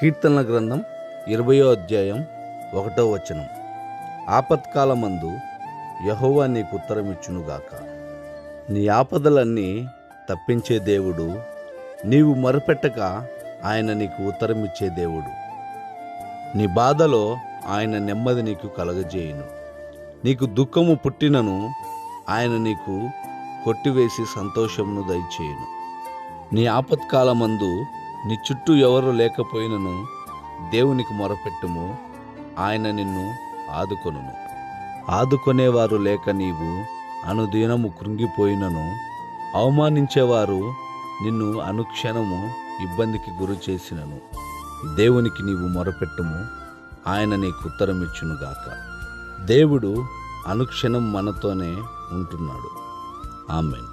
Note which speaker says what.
Speaker 1: కీర్తనల గ్రంథం 20వ అధ్యాయం 1వ వచనం. ఆపత్కాలమందు యెహోవా నీకు ఉత్తరమిచ్చునుగాక. నీ ఆపదలన్నీ తప్పించే దేవుడు, నీవు మొరపెట్టక ఆయన నీకు ఉత్తరమిచ్చే దేవుడు. నీ బాధలో ఆయన నెమ్మది నీకు కలగజేయును. నీకు దుఃఖము పుట్టినను ఆయన నీకు కొట్టివేసి సంతోషమును దయచేయును. నీ ఆపత్కాలమందు నీ చుట్టూ ఎవరు లేకపోయినను దేవునికి మొరపెట్టుము, ఆయన నిన్ను ఆదుకొనును. ఆదుకొనేవారు లేక నీవు అనుదినము కృంగిపోయినను, అవమానించేవారు నిన్ను అనుక్షణము ఇబ్బందికి గురి చేసినను, దేవునికి నీవు మొరపెట్టుము, ఆయన నీకు ఉత్తరమిచ్చునుగాక. దేవుడు అనుక్షణం మనతోనే ఉంటున్నాడు. ఆమేన్.